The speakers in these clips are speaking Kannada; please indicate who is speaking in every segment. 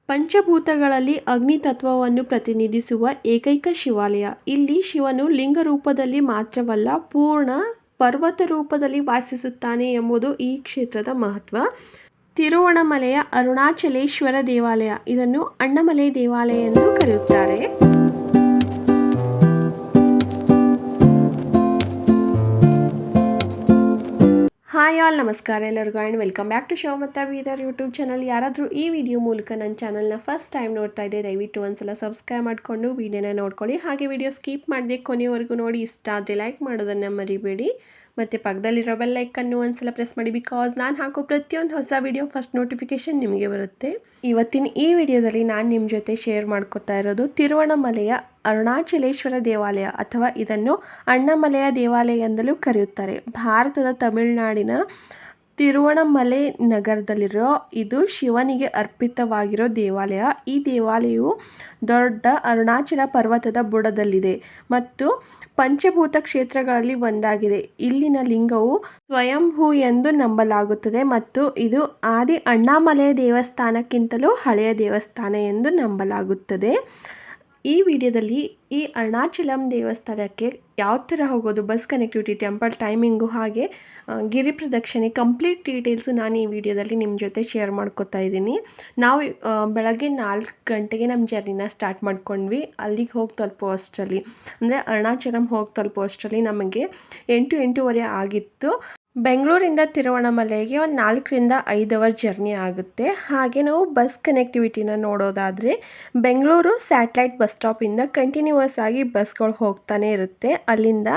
Speaker 1: ಪಂಚಭೂತಗಳಲ್ಲಿ ಅಗ್ನಿ ತತ್ವವನ್ನು ಪ್ರತಿನಿಧಿಸುವ ಏಕೈಕ ಶಿವಾಲಯ. ಇಲ್ಲಿ ಶಿವನು ಲಿಂಗ ರೂಪದಲ್ಲಿ ಮಾತ್ರವಲ್ಲ, ಪೂರ್ಣ ಪರ್ವತ ರೂಪದಲ್ಲಿ ವಾಸಿಸುತ್ತಾನೆ ಎಂಬುದು ಈ ಕ್ಷೇತ್ರದ ಮಹತ್ವ. ತಿರುವಣ್ಣಾಮಲೆಯ ಅರುಣಾಚಲೇಶ್ವರ ದೇವಾಲಯ, ಇದನ್ನು ಅಣ್ಣಾಮಲೈ ದೇವಾಲಯ ಎಂದು ಕರೆಯುತ್ತಾರೆ. ಹಾಯ್ ಆಲ್, ನಮಸ್ಕಾರ ಎಲ್ಲರಿಗೂ and welcome back to Shivamogga Bidar YouTube channel. ಯಾರಾದರೂ ಈ ವಿಡಿಯೋ ಮೂಲಕ ನನ್ನ ಚಾನಲ್ನ ಫಸ್ಟ್ ಟೈಮ್ ನೋಡ್ತಾ ಇದ್ದೆ, ದಯವಿಟ್ಟು ಒಂದ್ಸಲ ಸಬ್ಸ್ಕ್ರೈಬ್ ಮಾಡಿಕೊಂಡು ವಿಡಿಯೋನ ನೋಡ್ಕೊಳ್ಳಿ. ಹಾಗೆ ವಿಡಿಯೋ ಸ್ಕಿಪ್ ಮಾಡದೆ ಕೊನೆವರೆಗೂ ನೋಡಿ. ಇಷ್ಟ ಆದರೆ ಲೈಕ್ ಮಾಡೋದನ್ನು ಮರಿಬೇಡಿ. ಮತ್ತು ಪಕ್ಕದಲ್ಲಿರೋ ಬೆಲ್ ಐಕನ್ನು ಒಂದ್ಸಲ ಪ್ರೆಸ್ ಮಾಡಿ, ಬಿಕಾಸ್ ನಾನು ಹಾಕೋ ಪ್ರತಿಯೊಂದು ಹೊಸ ವಿಡಿಯೋ ಫಸ್ಟ್ ನೋಟಿಫಿಕೇಷನ್ ನಿಮಗೆ ಬರುತ್ತೆ. ಇವತ್ತಿನ ಈ ವಿಡಿಯೋದಲ್ಲಿ ನಾನು ನಿಮ್ಮ ಜೊತೆ ಶೇರ್ ಮಾಡ್ಕೊತಾ ಇರೋದು ತಿರುವಣ್ಣಾಮಲೆಯ ಅರುಣಾಚಲೇಶ್ವರ ದೇವಾಲಯ, ಅಥವಾ ಇದನ್ನು ಅಣ್ಣಾಮಲೈ ದೇವಾಲಯ ಎಂದಲೂ ಕರೆಯುತ್ತಾರೆ. ಭಾರತದ ತಮಿಳುನಾಡಿನ ತಿರುವಣ್ಣಾಮಲೈ ನಗರದಲ್ಲಿರೋ ಇದು ಶಿವನಿಗೆ ಅರ್ಪಿತವಾಗಿರೋ ದೇವಾಲಯ. ಈ ದೇವಾಲಯವು ದೊಡ್ಡ ಅರುಣಾಚಲ ಪರ್ವತದ ಬುಡದಲ್ಲಿದೆ ಮತ್ತು ಪಂಚಭೂತ ಕ್ಷೇತ್ರಗಳಲ್ಲಿ ಒಂದಾಗಿದೆ. ಇಲ್ಲಿನ ಲಿಂಗವು ಸ್ವಯಂಭೂ ಎಂದು ನಂಬಲಾಗುತ್ತದೆ ಮತ್ತು ಇದು ಆದಿ ಅಣ್ಣಾಮಲೈ ದೇವಸ್ಥಾನಕ್ಕಿಂತಲೂ ಹಳೆಯ ದೇವಸ್ಥಾನ ಎಂದು ನಂಬಲಾಗುತ್ತದೆ. ಈ ವಿಡಿಯೋದಲ್ಲಿ ಈ ಅರುಣಾಚಲಂ ದೇವಸ್ಥಾನಕ್ಕೆ ಯಾವ ಥರ ಹೋಗೋದು, ಬಸ್ ಕನೆಕ್ಟಿವಿಟಿ, ಟೆಂಪಲ್ ಟೈಮಿಂಗು, ಹಾಗೆ ಗಿರಿ ಪ್ರದಕ್ಷಿಣೆ ಕಂಪ್ಲೀಟ್ ಡೀಟೇಲ್ಸು ನಾನು ಈ ವಿಡಿಯೋದಲ್ಲಿ ನಿಮ್ಮ ಜೊತೆ ಶೇರ್ ಮಾಡ್ಕೊತಾ ಇದ್ದೀನಿ. ನಾವು ಬೆಳಗ್ಗೆ 4 ಗಂಟೆಗೆ ನಮ್ಮ ಜರ್ನಿನ ಸ್ಟಾರ್ಟ್ ಮಾಡ್ಕೊಂಡ್ವಿ. ಅಲ್ಲಿಗೆ ಹೋಗಿ ತಲುಪೋ ಅಷ್ಟರಲ್ಲಿ, ಅಂದರೆ ಅರುಣಾಚಲಂ ಹೋಗಿ ತಲುಪೋ ಅಷ್ಟರಲ್ಲಿ ನಮಗೆ 8-8:30 ಆಗಿತ್ತು. ಬೆಂಗಳೂರಿಂದ ತಿರುವಣ್ಣಾಮಲೈಗೆ ಒಂದು 4ರಿಂದ 5 ಅವರ್ ಜರ್ನಿ ಆಗುತ್ತೆ. ಹಾಗೆ ನಾವು ಬಸ್ ಕನೆಕ್ಟಿವಿಟಿನ ನೋಡೋದಾದರೆ, ಬೆಂಗಳೂರು ಸ್ಯಾಟಲೈಟ್ ಬಸ್ ಸ್ಟಾಪಿಂದ ಕಂಟಿನ್ಯೂವಸ್ ಆಗಿ ಬಸ್ಗಳು ಹೋಗ್ತಾನೆ ಇರುತ್ತೆ. ಅಲ್ಲಿಂದ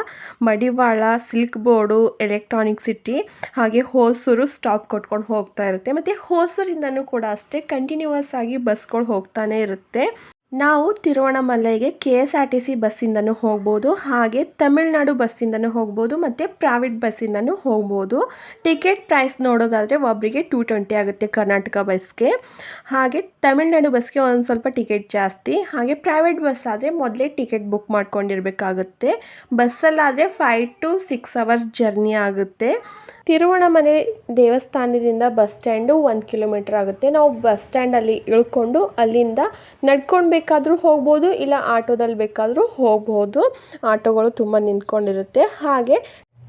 Speaker 1: ಮಡಿವಾಳ, ಸಿಲ್ಕ್ ಬೋರ್ಡು, ಎಲೆಕ್ಟ್ರಾನಿಕ್ ಸಿಟಿ, ಹಾಗೆ ಹೊಸೂರು ಸ್ಟಾಪ್ ಕೊಟ್ಕೊಂಡು ಹೋಗ್ತಾ ಇರುತ್ತೆ. ಮತ್ತು ಹೊಸೂರಿಂದನೂ ಕೂಡ ಅಷ್ಟೇ ಕಂಟಿನ್ಯೂವಸ್ ಆಗಿ ಬಸ್ಗಳು ಹೋಗ್ತಾನೆ ಇರುತ್ತೆ. ನಾವು ತಿರುವಣ್ಣಾಮಲೈಗೆ KSRTC ಬಸ್ಸಿಂದನೂ ಹೋಗ್ಬೋದು, ಹಾಗೆ ತಮಿಳ್ನಾಡು ಬಸ್ಸಿಂದನೂ ಹೋಗ್ಬೋದು, ಮತ್ತು ಪ್ರೈವೇಟ್ ಬಸ್ಸಿಂದನೂ ಹೋಗ್ಬೋದು. ಟಿಕೆಟ್ ಪ್ರೈಸ್ ನೋಡೋದಾದರೆ ಒಬ್ಬರಿಗೆ 220 ಆಗುತ್ತೆ ಕರ್ನಾಟಕ ಬಸ್ಗೆ. ಹಾಗೆ ತಮಿಳ್ನಾಡು ಬಸ್ಗೆ ಒಂದು ಸ್ವಲ್ಪ ಟಿಕೆಟ್ ಜಾಸ್ತಿ. ಹಾಗೆ ಪ್ರೈವೇಟ್ ಬಸ್ ಆದರೆ ಮೊದಲೇ ಟಿಕೆಟ್ ಬುಕ್ ಮಾಡ್ಕೊಂಡಿರಬೇಕಾಗುತ್ತೆ. ಬಸ್ಸಲ್ಲಾದರೆ 5 to 6 ಅವರ್ಸ್ ಜರ್ನಿ ಆಗುತ್ತೆ. ತಿರುವಣ್ಣಾಮಲೈ ದೇವಸ್ಥಾನದಿಂದ ಬಸ್ ಸ್ಟ್ಯಾಂಡು 1 ಕಿಲೋಮೀಟರ್ ಆಗುತ್ತೆ. ನಾವು ಬಸ್ ಸ್ಟ್ಯಾಂಡಲ್ಲಿ ಇಳ್ಕೊಂಡು ಅಲ್ಲಿಂದ ನಡ್ಕೊಂಡು ಬೇಕಾದರೂ ಹೋಗ್ಬೋದು, ಇಲ್ಲ ಆಟೋದಲ್ಲಿ ಬೇಕಾದರೂ ಹೋಗ್ಬೋದು. ಆಟೋಗಳು ತುಂಬ ನಿಂತ್ಕೊಂಡಿರುತ್ತೆ. ಹಾಗೆ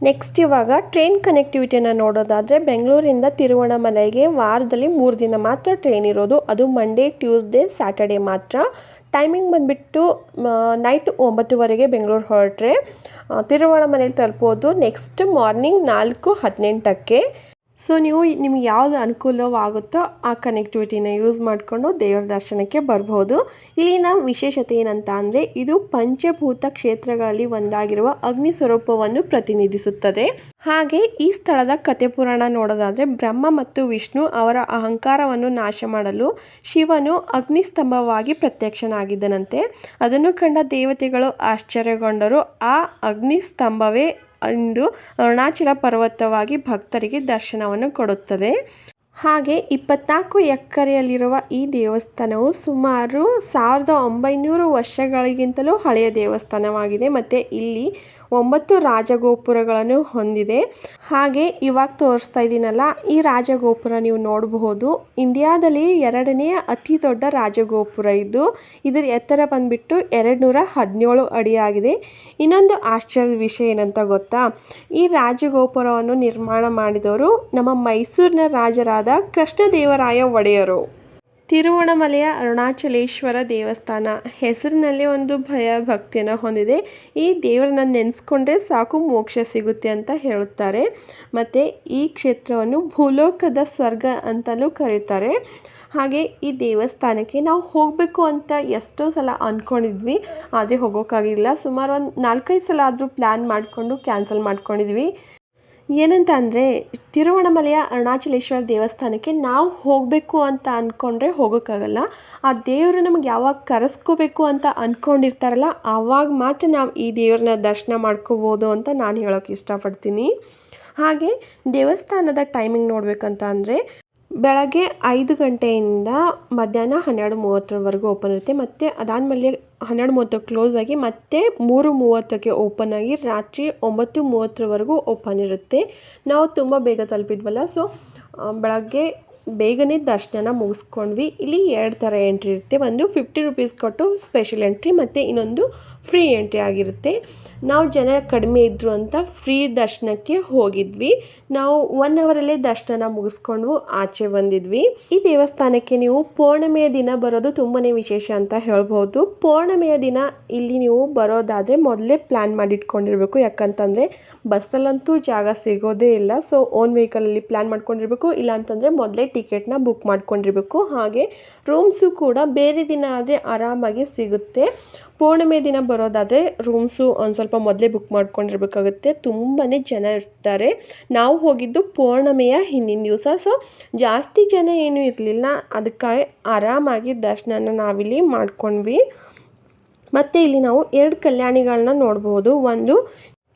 Speaker 1: ನೆಕ್ಸ್ಟ್ ಇವಾಗ ಟ್ರೈನ್ ಕನೆಕ್ಟಿವಿಟಿಯನ್ನು ನೋಡೋದಾದರೆ, ಬೆಂಗಳೂರಿಂದ ತಿರುವಣ್ಣಾಮಲೈಗೆ ವಾರದಲ್ಲಿ 3 ದಿನ ಮಾತ್ರ ಟ್ರೈನ್ ಇರೋದು. ಅದು ಮಂಡೇ, ಟ್ಯೂಸ್ಡೇ, ಸ್ಯಾಟರ್ಡೇ ಮಾತ್ರ. ಟೈಮಿಂಗ್ ಬಂದುಬಿಟ್ಟು ನೈಟ್ 9:00 ಬೆಂಗಳೂರು ಹೊರಟ್ರೆ ತಿರುವಣ್ಣಾಮಲೈಲಿ ತಲುಪೋದು ನೆಕ್ಸ್ಟ್ ಮಾರ್ನಿಂಗ್ 4:18ಕ್ಕೆ. ಸೊ ನಿಮ್ಗೆ ಯಾವುದು ಅನುಕೂಲವಾಗುತ್ತೋ ಆ ಕನೆಕ್ಟಿವಿಟಿನ ಯೂಸ್ ಮಾಡಿಕೊಂಡು ದೇವರ ದರ್ಶನಕ್ಕೆ ಬರ್ಬೋದು. ಇಲ್ಲಿನ ವಿಶೇಷತೆ ಏನಂತ ಅಂದರೆ, ಇದು ಪಂಚಭೂತ ಕ್ಷೇತ್ರಗಳಲ್ಲಿ ಒಂದಾಗಿರುವ ಅಗ್ನಿ ಸ್ವರೂಪವನ್ನು ಪ್ರತಿನಿಧಿಸುತ್ತದೆ. ಹಾಗೆ ಈ ಸ್ಥಳದ ಕಥೆ ಪುರಾಣ ನೋಡೋದಾದರೆ, ಬ್ರಹ್ಮ ಮತ್ತು ವಿಷ್ಣು ಅವರ ಅಹಂಕಾರವನ್ನು ನಾಶ ಮಾಡಲು ಶಿವನು ಅಗ್ನಿಸ್ತಂಭವಾಗಿ ಪ್ರತ್ಯಕ್ಷನಾಗಿದ್ದನಂತೆ. ಅದನ್ನು ಕಂಡ ದೇವತೆಗಳು ಆಶ್ಚರ್ಯಗೊಂಡರು. ಆ ಅಗ್ನಿಸ್ತಂಭವೇ ಇಂದು ಅರುಣಾಚಲ ಪರ್ವತವಾಗಿ ಭಕ್ತರಿಗೆ ದರ್ಶನವನ್ನು ಕೊಡುತ್ತದೆ. ಹಾಗೆ 24 ಎಕರೆಯಲ್ಲಿರುವ ಈ ದೇವಸ್ಥಾನವು ಸುಮಾರು 1900 ವರ್ಷಗಳಿಗಿಂತಲೂ ಹಳೆಯ ದೇವಸ್ಥಾನವಾಗಿದೆ. ಮತ್ತು ಇಲ್ಲಿ 9 ರಾಜಗೋಪುರಗಳನ್ನು ಹೊಂದಿದೆ. ಹಾಗೆ ಇವಾಗ ತೋರಿಸ್ತಾ ಇದ್ದೀನಲ್ಲ, ಈ ರಾಜಗೋಪುರ ನೀವು ನೋಡಬಹುದು. ಇಂಡಿಯಾದಲ್ಲಿ 2ನೇ ಅತಿ ದೊಡ್ಡ ರಾಜಗೋಪುರ ಇದು. ಇದರ ಎತ್ತರ ಬಂದುಬಿಟ್ಟು 217 ಅಡಿ ಆಗಿದೆ. ಇನ್ನೊಂದು ಆಶ್ಚರ್ಯದ ವಿಷಯ ಏನಂತ ಗೊತ್ತಾ, ಈ ರಾಜಗೋಪುರವನ್ನು ನಿರ್ಮಾಣ ಮಾಡಿದವರು ನಮ್ಮ ಮೈಸೂರಿನ ರಾಜರಾದ ಕೃಷ್ಣದೇವರಾಯ ಒಡೆಯರು. ತಿರುವಣ್ಣಾಮಲೆಯ ಅರುಣಾಚಲೇಶ್ವರ ದೇವಸ್ಥಾನ ಹೆಸರಿನಲ್ಲೇ ಒಂದು ಭಯ ಭಕ್ತಿಯನ್ನು ಹೊಂದಿದೆ. ಈ ದೇವರನ್ನ ನೆನೆಸ್ಕೊಂಡ್ರೆ ಸಾಕು ಮೋಕ್ಷ ಸಿಗುತ್ತೆ ಅಂತ ಹೇಳುತ್ತಾರೆ. ಮತ್ತು ಈ ಕ್ಷೇತ್ರವನ್ನು ಭೂಲೋಕದ ಸ್ವರ್ಗ ಅಂತಲೂ ಕರೀತಾರೆ. ಹಾಗೆ ಈ ದೇವಸ್ಥಾನಕ್ಕೆ ನಾವು ಹೋಗಬೇಕು ಅಂತ ಎಷ್ಟೋ ಸಲ ಅಂದ್ಕೊಂಡಿದ್ವಿ, ಆದರೆ ಹೋಗೋಕ್ಕಾಗಿಲ್ಲ. ಸುಮಾರು ಒಂದು 4-5 ಸಲ ಆದರೂ ಪ್ಲ್ಯಾನ್ ಮಾಡಿಕೊಂಡು ಕ್ಯಾನ್ಸಲ್ ಮಾಡ್ಕೊಂಡಿದ್ವಿ. ಏನಂತ ಅಂದರೆ, ತಿರುವಣ್ಣಾಮಲೆಯ ಅರುಣಾಚಲೇಶ್ವರ ದೇವಸ್ಥಾನಕ್ಕೆ ನಾವು ಹೋಗಬೇಕು ಅಂತ ಅಂದ್ಕೊಂಡ್ರೆ ಹೋಗೋಕ್ಕಾಗಲ್ಲ. ಆ ದೇವರು ನಮಗೆ ಯಾವಾಗ ಕರೆಸ್ಕೋಬೇಕು ಅಂತ ಅಂದ್ಕೊಂಡಿರ್ತಾರಲ್ಲ, ಆವಾಗ ಮಾತ್ರ ನಾವು ಈ ದೇವ್ರನ್ನ ದರ್ಶನ ಮಾಡ್ಕೋಬೋದು ಅಂತ ನಾನು ಹೇಳೋಕ್ಕೆ ಇಷ್ಟಪಡ್ತೀನಿ. ಹಾಗೆ ದೇವಸ್ಥಾನದ ಟೈಮಿಂಗ್ ನೋಡಬೇಕಂತ ಅಂದರೆ, ಬೆಳಗ್ಗೆ 5 ಗಂಟೆಯಿಂದ ಮಧ್ಯಾಹ್ನ 12:30ವರೆಗೂ ಓಪನ್ ಇರುತ್ತೆ. ಮತ್ತು ಅದಾದಮೇಲೆ 12:30 ಕ್ಲೋಸ್ ಆಗಿ ಮತ್ತೆ 3:30ಕ್ಕೆ ಓಪನ್ ಆಗಿ ರಾತ್ರಿ 9:30ವರೆಗೂ ಓಪನ್ ಇರುತ್ತೆ. ನಾವು ತುಂಬ ಬೇಗ ತಲುಪಿದ್ವಲ್ಲ, ಸೊ ಬೆಳಗ್ಗೆ ಬೇಗನೆ ದರ್ಶನ ಮುಗಿಸ್ಕೊಂಡ್ವಿ. ಇಲ್ಲಿ 2 ಥರ ಎಂಟ್ರಿ ಇರುತ್ತೆ. ಒಂದು 50 ರುಪೀಸ್ ಕೊಟ್ಟು ಸ್ಪೆಷಲ್ ಎಂಟ್ರಿ ಮತ್ತು ಇನ್ನೊಂದು ಫ್ರೀ ಎಂಟ್ರಿ ಆಗಿರುತ್ತೆ. ನಾವು ಜನ ಕಡಿಮೆ ಇದ್ದರು ಅಂತ ಫ್ರೀ ದರ್ಶನಕ್ಕೆ ಹೋಗಿದ್ವಿ. ನಾವು 1 ಅವರಲ್ಲೇ ದರ್ಶನ ಮುಗಿಸ್ಕೊಂಡು ಆಚೆ ಬಂದಿದ್ವಿ. ಈ ದೇವಸ್ಥಾನಕ್ಕೆ ನೀವು ಪೌರ್ಣಮಿಯ ದಿನ ಬರೋದು ತುಂಬಾ ವಿಶೇಷ ಅಂತ ಹೇಳ್ಬೋದು. ಪೌರ್ಣಮಿಯ ದಿನ ಇಲ್ಲಿ ನೀವು ಬರೋದಾದರೆ ಮೊದಲೇ ಪ್ಲ್ಯಾನ್ ಮಾಡಿಟ್ಕೊಂಡಿರ್ಬೇಕು. ಯಾಕಂತಂದರೆ ಬಸ್ಸಲ್ಲಂತೂ ಜಾಗ ಸಿಗೋದೇ ಇಲ್ಲ. ಸೊ ಓನ್ ವೆಹಿಕಲಲ್ಲಿ ಪ್ಲ್ಯಾನ್ ಮಾಡ್ಕೊಂಡಿರ್ಬೇಕು. ಇಲ್ಲ ಅಂತಂದರೆ ಮೊದಲೇ ಟಿಕೆಟ್ನ ಬುಕ್ ಮಾಡ್ಕೊಂಡಿರ್ಬೇಕು. ಹಾಗೆ ರೂಮ್ಸು ಕೂಡ ಬೇರೆ ದಿನ ಆದರೆ ಆರಾಮಾಗಿ ಸಿಗುತ್ತೆ. ಪೌರ್ಣಮಿ ದಿನ ಬರೋದಾದರೆ ರೂಮ್ಸು ಒಂದು ಸ್ವಲ್ಪ ಮೊದಲೇ ಬುಕ್ ಮಾಡ್ಕೊಂಡಿರ್ಬೇಕಾಗುತ್ತೆ. ತುಂಬಾ ಜನ ಇರ್ತಾರೆ. ನಾವು ಹೋಗಿದ್ದು ಪೌರ್ಣಮಿಯ ಹಿಂದಿನ ದಿವಸ. ಸೊ ಜಾಸ್ತಿ ಜನ ಏನೂ ಇರಲಿಲ್ಲ. ಅದಕ್ಕಾಗಿ ಆರಾಮಾಗಿ ದರ್ಶನನ ನಾವಿಲ್ಲಿ ಮಾಡ್ಕೊಂಡ್ವಿ. ಮತ್ತು ಇಲ್ಲಿ ನಾವು 2 ಕಲ್ಯಾಣಿಗಳನ್ನ ನೋಡ್ಬೋದು. ಒಂದು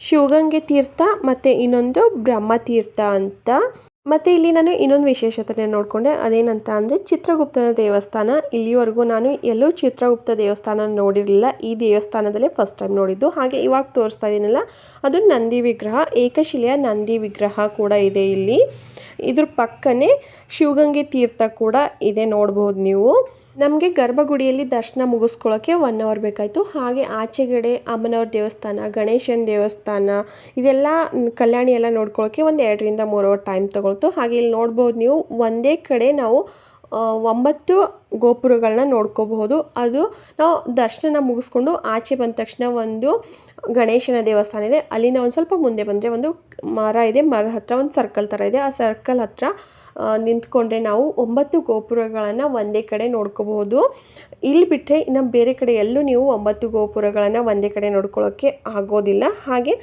Speaker 1: ಶಿವಗಂಗೆ ತೀರ್ಥ ಮತ್ತು ಇನ್ನೊಂದು ಬ್ರಹ್ಮತೀರ್ಥ ಅಂತ. ಮತ್ತು ಇಲ್ಲಿ ನಾನು ಇನ್ನೊಂದು ವಿಶೇಷತೆ ನೋಡಿಕೊಂಡೆ. ಅದೇನಂತ ಅಂದರೆ ಚಿತ್ರಗುಪ್ತನ ದೇವಸ್ಥಾನ. ಇಲ್ಲಿವರೆಗೂ ನಾನು ಎಲ್ಲೂ ಚಿತ್ರಗುಪ್ತ ದೇವಸ್ಥಾನ ನೋಡಿರಲಿಲ್ಲ. ಈ ದೇವಸ್ಥಾನದಲ್ಲೇ ಫಸ್ಟ್ ಟೈಮ್ ನೋಡಿದ್ದು. ಹಾಗೆ ಇವಾಗ ತೋರಿಸ್ತಾ ಇದ್ದೀನಲ್ಲ, ಅದು ನಂದಿ ವಿಗ್ರಹ, ಏಕಶಿಲೆಯ ನಂದಿ ವಿಗ್ರಹ ಕೂಡ ಇದೆ ಇಲ್ಲಿ. ಇದ್ರ ಪಕ್ಕನೇ ಶಿವಗಂಗೆ ತೀರ್ಥ ಕೂಡ ಇದೆ, ನೋಡ್ಬೋದು ನೀವು. ನಮಗೆ ಗರ್ಭಗುಡಿಯಲ್ಲಿ ದರ್ಶನ ಮುಗಿಸ್ಕೊಳ್ಳೋಕ್ಕೆ 1 ಅವರ್ ಬೇಕಾಯಿತು. ಹಾಗೆ ಆಚೆಗಡೆ ಅಮ್ಮನವ್ರ ದೇವಸ್ಥಾನ, ಗಣೇಶನ ದೇವಸ್ಥಾನ, ಇದೆಲ್ಲ ಕಲ್ಯಾಣಿ ಎಲ್ಲ ನೋಡ್ಕೊಳ್ಳೋಕ್ಕೆ ಒಂದು 2 ರಿಂದ 3 ಅವರ್ ಟೈಮ್ ತೊಗೊಳ್ತು. ಹಾಗೆ ಇಲ್ಲಿ ನೋಡ್ಬೋದು ನೀವು, ಒಂದೇ ಕಡೆ ನಾವು 9 ಗೋಪುರಗಳನ್ನ ನೋಡ್ಕೋಬಹುದು. ಅದು ನಾವು ದರ್ಶನ ಮುಗಿಸ್ಕೊಂಡು ಆಚೆ ಬಂದ ತಕ್ಷಣ ಒಂದು ಗಣೇಶನ ದೇವಸ್ಥಾನ ಇದೆ. ಅಲ್ಲಿಂದ ಒಂದು ಸ್ವಲ್ಪ ಮುಂದೆ ಬಂದರೆ ಒಂದು ಮರ ಇದೆ. ಮರ ಹತ್ರ ಒಂದು ಸರ್ಕಲ್ ಥರ ಇದೆ. ಆ ಸರ್ಕಲ್ ಹತ್ರ ನಿಂತ್ಕೊಂಡ್ರೆ ನಾವು 9 ಗೋಪುರಗಳನ್ನು ಒಂದೇ ಕಡೆ ನೋಡ್ಕೋಬಹುದು. ಇಲ್ಲಿ ಬಿಟ್ಟರೆ ಇನ್ನು ಬೇರೆ ಕಡೆ ಎಲ್ಲೂ ನೀವು 9 ಗೋಪುರಗಳನ್ನು ಒಂದೇ ಕಡೆ ನೋಡ್ಕೊಳ್ಳೋಕ್ಕೆ ಆಗೋದಿಲ್ಲ. ಹಾಗೆ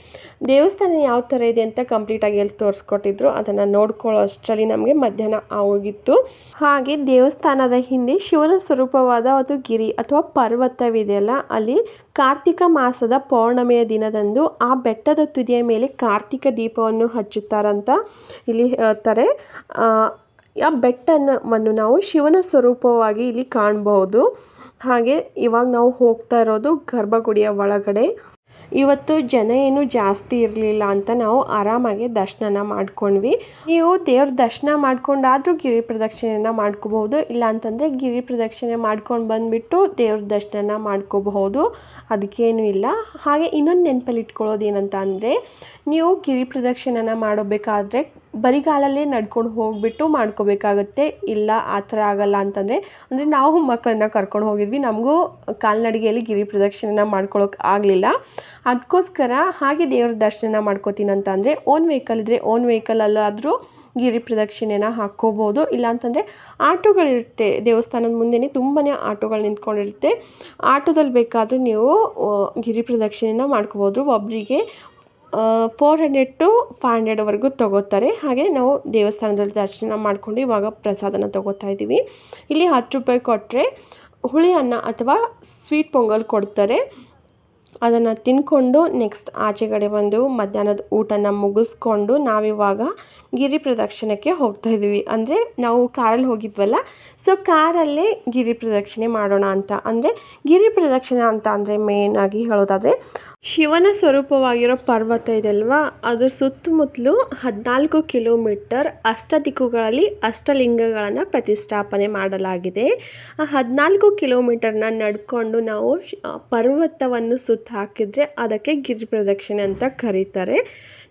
Speaker 1: ದೇವಸ್ಥಾನ ಯಾವ ಥರ ಇದೆ ಅಂತ ಕಂಪ್ಲೀಟಾಗಿ ಎಲ್ಲಿ ತೋರಿಸ್ಕೊಟ್ಟಿದ್ರು, ಅದನ್ನು ನೋಡ್ಕೊಳ್ಳೋ ಅಷ್ಟರಲ್ಲಿ ನಮಗೆ ಮಧ್ಯಾಹ್ನ ಆಗೋಗಿತ್ತು. ಹಾಗೆ ದೇವಸ್ಥಾನದ ಹಿಂದೆ ಶಿವನ ಸ್ವರೂಪವಾದ ಒಂದು ಗಿರಿ ಅಥವಾ ಪರ್ವತವಿದೆಯಲ್ಲ, ಅಲ್ಲಿ ಕಾರ್ತಿಕ ಮಾಸದ ಪೌರ್ಣಮಿಯ ದಿನದಂದು ಆ ಬೆಟ್ಟದ ತುದಿಯ ಮೇಲೆ ಕಾರ್ತಿಕ ದೀಪವನ್ನು ಹಚ್ಚುತ್ತಾರಂತ ಇಲ್ಲಿ ಹೇಳ್ತಾರೆ. ಆ ಬೆಟ್ಟವನ್ನು ನಾವು ಶಿವನ ಸ್ವರೂಪವಾಗಿ ಇಲ್ಲಿ ಕಾಣಬಹುದು. ಹಾಗೆ ಇವಾಗ ನಾವು ಹೋಗ್ತಾ ಇರೋದು ಗರ್ಭಗುಡಿಯ ಒಳಗಡೆ. ಇವತ್ತು ಜನ ಏನು ಜಾಸ್ತಿ ಇರಲಿಲ್ಲ ಅಂತ ನಾವು ಆರಾಮಾಗಿ ದರ್ಶನ ಮಾಡ್ಕೊಂಡ್ವಿ. ನೀವು ದೇವ್ರ ದರ್ಶನ ಮಾಡ್ಕೊಂಡಾದ್ರೂ ಗಿರಿ ಪ್ರದಕ್ಷಿಣೆನ ಮಾಡ್ಕೋಬಹುದು. ಇಲ್ಲ ಅಂತಂದರೆ ಗಿರಿ ಪ್ರದಕ್ಷಿಣೆ ಮಾಡ್ಕೊಂಡು ಬಂದುಬಿಟ್ಟು ದೇವ್ರ ದರ್ಶನ ಮಾಡ್ಕೋಬಹುದು, ಅದಕ್ಕೇನು ಇಲ್ಲ. ಹಾಗೆ ಇನ್ನೊಂದು ನೆನಪಲ್ಲಿ ಇಟ್ಕೊಳ್ಳೋದು ಏನಂತ ಅಂದರೆ, ನೀವು ಗಿರಿ ಪ್ರದಕ್ಷಿಣೆನ ಮಾಡೋಬೇಕಾದ್ರೆ ಬರಿಗಾಲಲ್ಲೇ ನಡ್ಕೊಂಡು ಹೋಗಿಬಿಟ್ಟು ಮಾಡ್ಕೋಬೇಕಾಗತ್ತೆ. ಇಲ್ಲ ಆ ಥರ ಆಗಲ್ಲ ಅಂತಂದರೆ, ಅಂದರೆ ನಾವು ಮಕ್ಕಳನ್ನ ಕರ್ಕೊಂಡು ಹೋಗಿದ್ವಿ, ನಮಗೂ ಕಾಲ್ನಡಿಗೆಯಲ್ಲಿ ಗಿರಿ ಪ್ರದಕ್ಷಿಣೆನ ಮಾಡ್ಕೊಳ್ಳೋಕೆ ಆಗಲಿಲ್ಲ. ಅದಕ್ಕೋಸ್ಕರ ಹಾಗೆ ದೇವ್ರ ದರ್ಶನ ಮಾಡ್ಕೋತೀನಿ ಅಂತ ಅಂದರೆ ಓನ್ ವೆಹಿಕಲ್ ಇದ್ದರೆ ಓನ್ ವೆಹಿಕಲಲ್ಲಾದರೂ ಗಿರಿ ಪ್ರದಕ್ಷಿಣೆನ ಹಾಕ್ಕೋಬೋದು. ಇಲ್ಲಾಂತಂದರೆ ಆಟೋಗಳಿರುತ್ತೆ ದೇವಸ್ಥಾನದ ಮುಂದೆನೇ ತುಂಬಾ ಆಟೋಗಳು ನಿಂತ್ಕೊಂಡಿರುತ್ತೆ. ಆಟೋದಲ್ಲಿ ಬೇಕಾದರೂ ನೀವು ಗಿರಿ ಪ್ರದಕ್ಷಿಣೆನ ಮಾಡ್ಕೋಬೋದು. ಒಬ್ಬರಿಗೆ 400 to 500ವರೆಗೂ ತೊಗೋತಾರೆ. ಹಾಗೆ ನಾವು ದೇವಸ್ಥಾನದಲ್ಲಿ ದರ್ಶನ ಮಾಡಿಕೊಂಡು ಇವಾಗ ಪ್ರಸಾದನ ತೊಗೋತಾ ಇದ್ದೀವಿ. ಇಲ್ಲಿ 10 ರೂಪಾಯಿ ಕೊಟ್ಟರೆ ಹುಳಿ ಅನ್ನ ಅಥವಾ ಸ್ವೀಟ್ ಪೊಂಗಲ್ ಕೊಡ್ತಾರೆ. ಅದನ್ನು ತಿನ್ಕೊಂಡು ನೆಕ್ಸ್ಟ್ ಆಚೆಗಡೆ ಬಂದು ಮಧ್ಯಾಹ್ನದ ಊಟನ ಮುಗಿಸ್ಕೊಂಡು ನಾವಿವಾಗ ಗಿರಿ ಪ್ರದಕ್ಷಿಣೆಗೆ ಹೋಗ್ತಾಯಿದ್ದೀವಿ. ಅಂದರೆ ನಾವು ಕಾರಲ್ಲಿ ಹೋಗಿದ್ವಲ್ಲ, ಸೊ ಕಾರಲ್ಲೇ ಗಿರಿ ಪ್ರದಕ್ಷಿಣೆ ಮಾಡೋಣ ಅಂತ. ಅಂದರೆ ಗಿರಿ ಪ್ರದಕ್ಷಿಣೆ ಅಂತ ಅಂದರೆ ಮೇಯ್ನಾಗಿ ಹೇಳೋದಾದರೆ ಶಿವನ ಸ್ವರೂಪವಾಗಿರೋ ಪರ್ವತ ಇದೆಯಲ್ವಾ, ಅದ್ರ ಸುತ್ತಮುತ್ತಲೂ 14 ಕಿಲೋಮೀಟರ್ ಅಷ್ಟದಿಕ್ಕುಗಳಲ್ಲಿ ಅಷ್ಟಲಿಂಗಗಳನ್ನು ಪ್ರತಿಷ್ಠಾಪನೆ ಮಾಡಲಾಗಿದೆ. ಆ 14 ಕಿಲೋಮೀಟರ್ನ ನಡ್ಕೊಂಡು ನಾವು ಪರ್ವತವನ್ನು ಸುತ್ತ ಹಾಕಿದರೆ ಅದಕ್ಕೆ ಗಿರಿ ಪ್ರದಕ್ಷಿಣೆ ಅಂತ ಕರೀತಾರೆ.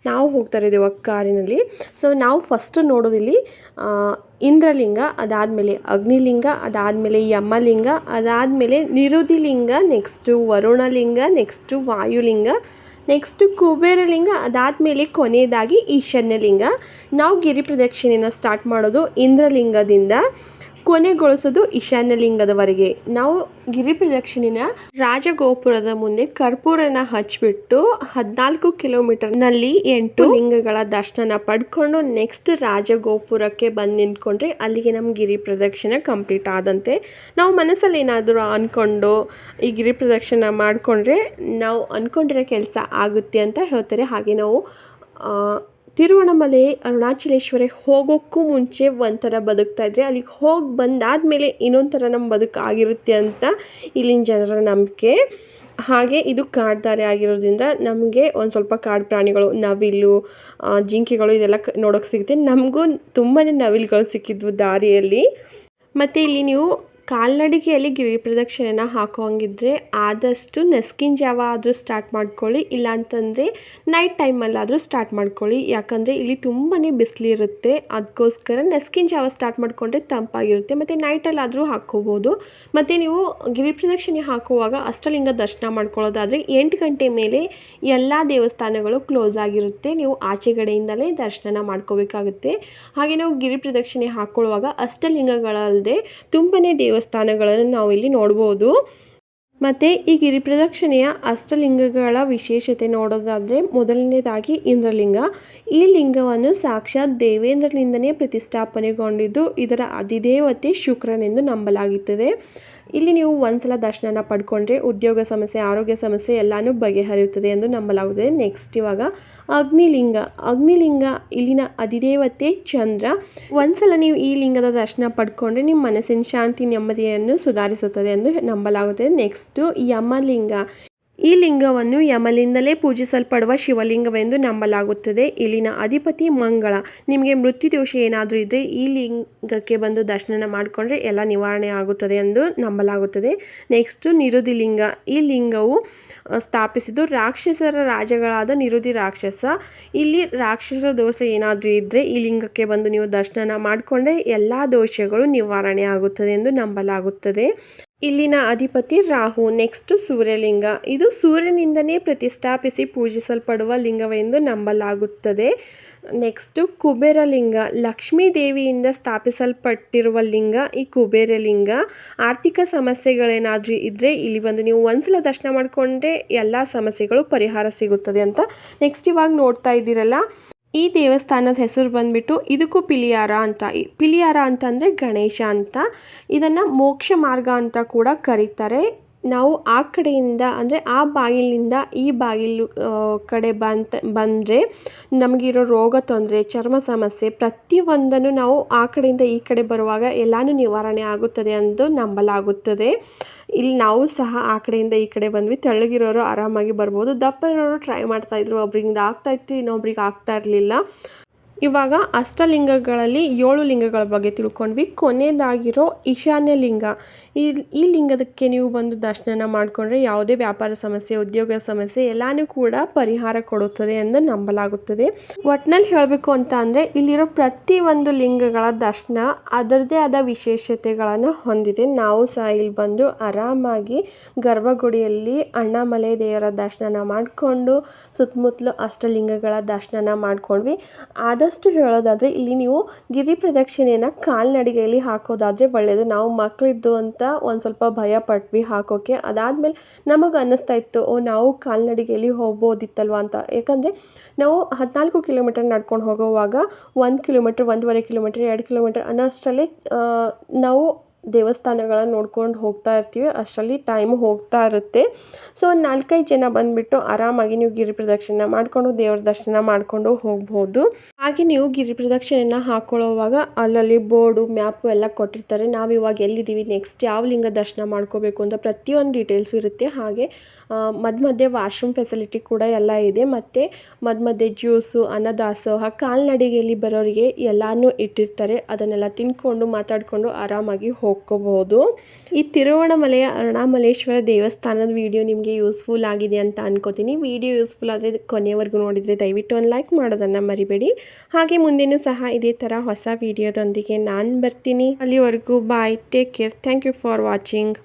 Speaker 1: ನಾವು ಹೋಗ್ತಾ ಇದ್ದೀವಿ ಕಾರಿನಲ್ಲಿ. ಸೊ ನಾವು ಫಸ್ಟ್ ನೋಡೋದಿಲ್ಲಿ ಇಂದ್ರಲಿಂಗ, ಅದಾದಮೇಲೆ ಅಗ್ನಿಲಿಂಗ, ಅದಾದಮೇಲೆ ಯಮಲಿಂಗ, ಅದಾದಮೇಲೆ ನಿರುದಿಲಿಂಗ, ನೆಕ್ಸ್ಟು ವರುಣಲಿಂಗ, ನೆಕ್ಸ್ಟು ವಾಯುಲಿಂಗ, ನೆಕ್ಸ್ಟು ಕುಬೇರಲಿಂಗ, ಅದಾದಮೇಲೆ ಕೊನೆಯದಾಗಿ ಈಶಾನ್ಯಲಿಂಗ. ನಾವು ಗಿರಿ ಪ್ರದಕ್ಷಿಣೆನ ಸ್ಟಾರ್ಟ್ ಮಾಡೋದು ಇಂದ್ರಲಿಂಗದಿಂದ, ಕೊನೆಗೊಳಿಸೋದು ಈಶಾನ್ಯಲಿಂಗದವರೆಗೆ. ನಾವು ಗಿರಿ ಪ್ರದಕ್ಷಿಣೆನ ರಾಜಗೋಪುರದ ಮುಂದೆ ಕರ್ಪೂರನ ಹಚ್ಚಿಬಿಟ್ಟು 14 ಕಿಲೋಮೀಟರ್ನಲ್ಲಿ 8 ಲಿಂಗಗಳ ದರ್ಶನ ಪಡ್ಕೊಂಡು ನೆಕ್ಸ್ಟ್ ರಾಜಗೋಪುರಕ್ಕೆ ಬಂದು ನಿಂತ್ಕೊಂಡ್ರೆ ಅಲ್ಲಿಗೆ ನಮ್ಮ ಗಿರಿ ಪ್ರದಕ್ಷಿಣೆ ಕಂಪ್ಲೀಟ್ ಆದಂತೆ. ನಾವು ಮನಸ್ಸಲ್ಲಿ ಏನಾದರೂ ಅಂದ್ಕೊಂಡು ಈ ಗಿರಿ ಪ್ರದಕ್ಷಿಣೆ ಮಾಡಿಕೊಂಡ್ರೆ ನಾವು ಅಂದ್ಕೊಂಡಿರೋ ಕೆಲಸ ಆಗುತ್ತೆ ಅಂತ ಹೇಳ್ತಾರೆ. ಹಾಗೆ ನಾವು ತಿರುವಣ್ಣಾಮಲೈ ಅರುಣಾಚಲೇಶ್ವರಿ ಹೋಗೋಕ್ಕೂ ಮುಂಚೆ ಒಂಥರ ಬದುಕ್ತಾ ಇದ್ದರೆ ಅಲ್ಲಿಗೆ ಹೋಗಿ ಬಂದಾದಮೇಲೆ ಇನ್ನೊಂದು ಥರ ನಮ್ಮ ಬದುಕು ಆಗಿರುತ್ತೆ ಅಂತ ಇಲ್ಲಿನ ಜನರ ನಂಬಿಕೆ. ಹಾಗೆ ಇದು ಕಾಡ್ದಾರೆ ಆಗಿರೋದ್ರಿಂದ ನಮಗೆ ಒಂದು ಸ್ವಲ್ಪ ಕಾಡು ಪ್ರಾಣಿಗಳು ನವಿಲು ಜಿಂಕೆಗಳು ಇದೆಲ್ಲ ನೋಡೋಕೆ ಸಿಗುತ್ತೆ. ನಮಗೂ ತುಂಬಾ ನವಿಲುಗಳು ಸಿಕ್ಕಿದ್ವು ದಾರಿಯಲ್ಲಿ. ಮತ್ತು ಇಲ್ಲಿ ನೀವು ಕಾಲ್ನಡಿಗೆಯಲ್ಲಿ ಗಿರಿ ಪ್ರದಕ್ಷಿಣೆನ ಹಾಕೋಂಗಿದ್ರೆ ಆದಷ್ಟು ನಸ್ಕಿನ ಜಾವ ಆದರೂ ಸ್ಟಾರ್ಟ್ ಮಾಡ್ಕೊಳ್ಳಿ, ಇಲ್ಲಾಂತಂದರೆ ನೈಟ್ ಟೈಮಲ್ಲಾದರೂ ಸ್ಟಾರ್ಟ್ ಮಾಡ್ಕೊಳ್ಳಿ. ಯಾಕಂದರೆ ಇಲ್ಲಿ ತುಂಬಾ ಬಿಸಿಲಿರುತ್ತೆ, ಅದಕ್ಕೋಸ್ಕರ ನಸ್ಕಿನ ಜಾವ ಸ್ಟಾರ್ಟ್ ಮಾಡಿಕೊಂಡ್ರೆ ತಂಪಾಗಿರುತ್ತೆ. ಮತ್ತು ನೈಟಲ್ಲಾದರೂ ಹಾಕ್ಕೋಬೋದು. ಮತ್ತು ನೀವು ಗಿರಿ ಪ್ರದಕ್ಷಿಣೆ ಹಾಕುವಾಗ ಅಷ್ಟಲಿಂಗ ದರ್ಶನ ಮಾಡ್ಕೊಳ್ಳೋದಾದರೆ 8 ಗಂಟೆ ಮೇಲೆ ಎಲ್ಲ ದೇವಸ್ಥಾನಗಳು ಕ್ಲೋಸ್ ಆಗಿರುತ್ತೆ. ನೀವು ಆಚೆಗಡೆಯಿಂದಲೇ ದರ್ಶನ ಮಾಡ್ಕೋಬೇಕಾಗುತ್ತೆ. ಹಾಗೆ ನಾವು ಗಿರಿ ಪ್ರದಕ್ಷಿಣೆ ಹಾಕ್ಕೊಳ್ಳುವಾಗ ಅಷ್ಟಲಿಂಗಗಳಲ್ಲದೆ ತುಂಬಾ ದೇವಸ್ಥಾನಗಳನ್ನು ನಾವು ಇಲ್ಲಿ ನೋಡ್ಬೋದು. ಮತ್ತು ಈ ಗಿರಿ ಪ್ರದಕ್ಷಿಣೆಯ ಅಷ್ಟಲಿಂಗಗಳ ವಿಶೇಷತೆ ನೋಡೋದಾದರೆ ಮೊದಲನೇದಾಗಿ ಇಂದ್ರಲಿಂಗ. ಈ ಲಿಂಗವನ್ನು ಸಾಕ್ಷಾತ್ ದೇವೇಂದ್ರನಿಂದನೇ ಪ್ರತಿಷ್ಠಾಪನೆಗೊಂಡಿದ್ದು ಇದರ ಅಧಿದೇವತೆ ಶುಕ್ರನೆಂದು ನಂಬಲಾಗುತ್ತದೆ. ಇಲ್ಲಿ ನೀವು ಒಂದ್ಸಲ ದರ್ಶನ ಪಡ್ಕೊಂಡ್ರೆ ಉದ್ಯೋಗ ಸಮಸ್ಯೆ, ಆರೋಗ್ಯ ಸಮಸ್ಯೆ ಎಲ್ಲನೂ ಬಗೆಹರಿಯುತ್ತದೆ ಎಂದು ನಂಬಲಾಗುತ್ತದೆ. ನೆಕ್ಸ್ಟ್ ಇವಾಗ ಅಗ್ನಿಲಿಂಗ ಇಲ್ಲಿನ ಅಧಿದೇವತೆ ಚಂದ್ರ. ಒಂದ್ಸಲ ನೀವು ಈ ಲಿಂಗದ ದರ್ಶನ ಪಡ್ಕೊಂಡ್ರೆ ನಿಮ್ಮ ಮನಸ್ಸಿನ ಶಾಂತಿ ನೆಮ್ಮದಿಯನ್ನು ಸುಧಾರಿಸುತ್ತದೆ ಎಂದು ನಂಬಲಾಗುತ್ತದೆ. ನೆಕ್ಸ್ಟು ಯಮಲಿಂಗ. ಈ ಲಿಂಗವನ್ನು ಯಮಲಿಂದಲೇ ಪೂಜಿಸಲ್ಪಡುವ ಶಿವಲಿಂಗವೆಂದು ನಂಬಲಾಗುತ್ತದೆ. ಇಲ್ಲಿನ ಅಧಿಪತಿ ಮಂಗಳ. ನಿಮಗೆ ಮೃತ್ಯುದೋಷ ಏನಾದರೂ ಇದ್ದರೆ ಈ ಲಿಂಗಕ್ಕೆ ಬಂದು ದರ್ಶನ ಮಾಡಿಕೊಂಡ್ರೆ ಎಲ್ಲ ನಿವಾರಣೆ ಆಗುತ್ತದೆ ಎಂದು ನಂಬಲಾಗುತ್ತದೆ. ನೆಕ್ಸ್ಟು ನಿರುದಿ ಲಿಂಗ. ಈ ಲಿಂಗವು ಸ್ಥಾಪಿಸಿದ್ದು ರಾಕ್ಷಸರ ರಾಜಗಳಾದ ನಿರುದಿ ರಾಕ್ಷಸ. ಇಲ್ಲಿ ರಾಕ್ಷಸ ದೋಷ ಏನಾದರೂ ಇದ್ದರೆ ಈ ಲಿಂಗಕ್ಕೆ ಬಂದು ನೀವು ದರ್ಶನ ಮಾಡಿಕೊಂಡ್ರೆ ಎಲ್ಲ ದೋಷಗಳು ನಿವಾರಣೆ ಆಗುತ್ತದೆ ಎಂದು ನಂಬಲಾಗುತ್ತದೆ. ಇಲ್ಲಿನ ಅಧಿಪತಿ ರಾಹು. ನೆಕ್ಸ್ಟ್ ಸೂರ್ಯಲಿಂಗ. ಇದು ಸೂರ್ಯನಿಂದನೇ ಪ್ರತಿಷ್ಠಾಪಿಸಿ ಪೂಜಿಸಲ್ಪಡುವ ಲಿಂಗವೆಂದು ನಂಬಲಾಗುತ್ತದೆ. ನೆಕ್ಸ್ಟು ಕುಬೇರಲಿಂಗ. ಲಕ್ಷ್ಮೀ ದೇವಿಯಿಂದ ಸ್ಥಾಪಿಸಲ್ಪಟ್ಟಿರುವ ಲಿಂಗ ಈ ಕುಬೇರಲಿಂಗ. ಆರ್ಥಿಕ ಸಮಸ್ಯೆಗಳೇನಾದರೂ ಇದ್ದರೆ ಇಲ್ಲಿ ಬಂದು ನೀವು ಒಂದ್ಸಲ ದರ್ಶನ ಮಾಡಿಕೊಂಡ್ರೆ ಎಲ್ಲ ಸಮಸ್ಯೆಗಳು ಪರಿಹಾರ ಸಿಗುತ್ತದೆ ಅಂತ. ನೆಕ್ಸ್ಟ್ ಇವಾಗ ನೋಡ್ತಾ ಇದ್ದೀರಲ್ಲ, ಈ ದೇವಸ್ಥಾನದ ಹೆಸರು ಬಂದುಬಿಟ್ಟು ಇದಕ್ಕೂ ಪಿಲಿಯಾರ ಅಂತಂದರೆ ಗಣೇಶ ಅಂತ. ಇದನ್ನು ಮೋಕ್ಷ ಮಾರ್ಗ ಅಂತ ಕೂಡ ಕರೀತಾರೆ. ನಾವು ಆ ಕಡೆಯಿಂದ ಅಂದರೆ ಆ ಬಾಗಿಲಿನಿಂದ ಈ ಬಾಗಿಲು ಕಡೆ ಬಂದರೆ ನಮಗಿರೋ ರೋಗ ತೊಂದರೆ, ಚರ್ಮ ಸಮಸ್ಯೆ ಪ್ರತಿಯೊಂದನ್ನು ನಾವು ಆ ಕಡೆಯಿಂದ ಈ ಕಡೆ ಬರುವಾಗ ಎಲ್ಲನೂ ನಿವಾರಣೆ ಆಗುತ್ತದೆ ಎಂದು ನಂಬಲಾಗುತ್ತದೆ. ಇಲ್ಲಿ ನಾವು ಸಹ ಆ ಕಡೆಯಿಂದ ಈ ಕಡೆ ಬಂದ್ವಿ. ತೆಳ್ಳಗಿರೋರು ಆರಾಮಾಗಿ ಬರ್ಬೋದು, ದಪ್ಪ ಇರೋರು ಟ್ರೈ ಮಾಡ್ತಾಯಿದ್ರು. ಒಬ್ರಿಗೆ ಆಗ್ತಾಯಿತ್ತು, ಇನ್ನೊಬ್ರಿಗೆ ಆಗ್ತಾ ಇರಲಿಲ್ಲ. ಇವಾಗ ಅಷ್ಟಲಿಂಗಗಳಲ್ಲಿ 7 ಲಿಂಗಗಳ ಬಗ್ಗೆ ತಿಳ್ಕೊಂಡ್ವಿ. ಕೊನೆಯದಾಗಿರೋ ಈಶಾನ್ಯ ಲಿಂಗ. ಈ ಲಿಂಗದಕ್ಕೆ ನೀವು ಬಂದು ದರ್ಶನ ಮಾಡಿಕೊಂಡ್ರೆ ಯಾವುದೇ ವ್ಯಾಪಾರ ಸಮಸ್ಯೆ, ಉದ್ಯೋಗ ಸಮಸ್ಯೆ ಎಲ್ಲನೂ ಕೂಡ ಪರಿಹಾರ ಕೊಡುತ್ತದೆ ಎಂದು ನಂಬಲಾಗುತ್ತದೆ. ಒಟ್ಟಿನಲ್ಲಿ ಹೇಳಬೇಕು ಅಂತ ಅಂದರೆ ಇಲ್ಲಿರೋ ಪ್ರತಿಯೊಂದು ಲಿಂಗಗಳ ದರ್ಶನ ಅದರದ್ದೇ ಆದ ವಿಶೇಷತೆಗಳನ್ನು ಹೊಂದಿದೆ. ನಾವು ಸಹ ಇಲ್ಲಿ ಬಂದು ಆರಾಮಾಗಿ ಗರ್ಭಗುಡಿಯಲ್ಲಿ ಅಣ್ಣಾಮಲೈ ದೇವರ ದರ್ಶನ ಮಾಡಿಕೊಂಡು ಸುತ್ತಮುತ್ತಲು ಅಷ್ಟಲಿಂಗಗಳ ದರ್ಶನ ಮಾಡ್ಕೊಂಡ್ವಿ. ಆದಷ್ಟು ಹೇಳೋದಾದರೆ ಇಲ್ಲಿ ನೀವು ಗಿರಿ ಪ್ರದಕ್ಷಿಣೆಯನ್ನು ಕಾಲ್ನಡಿಗೆಯಲ್ಲಿ ಹಾಕೋದಾದರೆ ಒಳ್ಳೆಯದು. ನಾವು ಮಕ್ಕಳಿದ್ದು ಅಂತ ಒಂದು ಸ್ವಲ್ಪ ಭಯ ಪಟ್ವಿ ಹಾಕೋಕ್ಕೆ. ಅದಾದಮೇಲೆ ನಮಗೆ ಅನ್ನಿಸ್ತಾ ಇತ್ತು, ನಾವು ಕಾಲ್ನಡಿಗೆಯಲ್ಲಿ ಹೋಗ್ಬೋದಿತ್ತಲ್ವ ಅಂತ. ಯಾಕಂದರೆ ನಾವು 14 ಕಿಲೋಮೀಟರ್ ನಡ್ಕೊಂಡು ಹೋಗುವಾಗ 1 ಕಿಲೋಮೀಟರ್, 1.5 ಕಿಲೋಮೀಟರ್, 2 ಕಿಲೋಮೀಟರ್ ಅನ್ನೋಷ್ಟರಲ್ಲಿ ನಾವು ದೇವಸ್ಥಾನಗಳನ್ನು ನೋಡ್ಕೊಂಡು ಹೋಗ್ತಾ ಇರ್ತೀವಿ. ಅಷ್ಟರಲ್ಲಿ ಟೈಮ್ ಹೋಗ್ತಾ ಇರುತ್ತೆ. ಸೊ 4-5 ಜನ ಬಂದುಬಿಟ್ಟು ಆರಾಮಾಗಿ ನೀವು ಗಿರಿ ಪ್ರದಕ್ಷಿಣೆ ಮಾಡಿಕೊಂಡು ದೇವ್ರ ದರ್ಶನ ಮಾಡಿಕೊಂಡು ಹೋಗ್ಬೋದು. ಹಾಗೆ ನೀವು ಗಿರಿ ಪ್ರದಕ್ಷಿಣೆನ ಹಾಕ್ಕೊಳ್ಳೋವಾಗ ಅಲ್ಲಲ್ಲಿ ಬೋರ್ಡು, ಮ್ಯಾಪು ಎಲ್ಲ ಕೊಟ್ಟಿರ್ತಾರೆ. ನಾವು ಇವಾಗ ಎಲ್ಲಿದ್ದೀವಿ, ನೆಕ್ಸ್ಟ್ ಯಾವ ಲಿಂಗ ದರ್ಶನ ಮಾಡ್ಕೋಬೇಕು ಅಂತ ಪ್ರತಿಯೊಂದು ಡೀಟೇಲ್ಸು ಇರುತ್ತೆ. ಹಾಗೆ ಮಧ್ಯೆ ವಾಶ್ರೂಮ್ ಫೆಸಿಲಿಟಿ ಕೂಡ ಎಲ್ಲ ಇದೆ. ಮತ್ತು ಮಧ್ಯೆ ಜ್ಯೂಸು, ಅನ್ನದಾಸೋಹ, ಕಾಲ್ನಡಿಗೆಯಲ್ಲಿ ಬರೋರಿಗೆ ಎಲ್ಲನೂ ಇಟ್ಟಿರ್ತಾರೆ. ಅದನ್ನೆಲ್ಲ ತಿನ್ಕೊಂಡು ಮಾತಾಡಿಕೊಂಡು ಆರಾಮಾಗಿ ಹೋಗ್ಕೋಬಹುದು. ಈ ತಿರುವಣ್ಣಾಮಲೆಯ ಅರುಣಾಮಲೇಶ್ವರ ದೇವಸ್ಥಾನದ ವಿಡಿಯೋ ನಿಮಗೆ ಯೂಸ್ಫುಲ್ ಆಗಿದೆ ಅಂತ ಅನ್ಕೋತೀನಿ. ವಿಡಿಯೋ ಯೂಸ್ಫುಲ್ ಆದರೆ ಕೊನೆಯವರೆಗೂ ನೋಡಿದರೆ ದಯವಿಟ್ಟು ಒಂದು ಲೈಕ್ ಮಾಡೋದನ್ನು ಮರಿಬೇಡಿ. ಹಾಗೆ ಮುಂದೆನೂ ಸಹ ಇದೇ ಥರ ಹೊಸ ವಿಡಿಯೋದೊಂದಿಗೆ ನಾನು ಬರ್ತೀನಿ. ಅಲ್ಲಿವರೆಗೂ bye, take care, thank you for watching.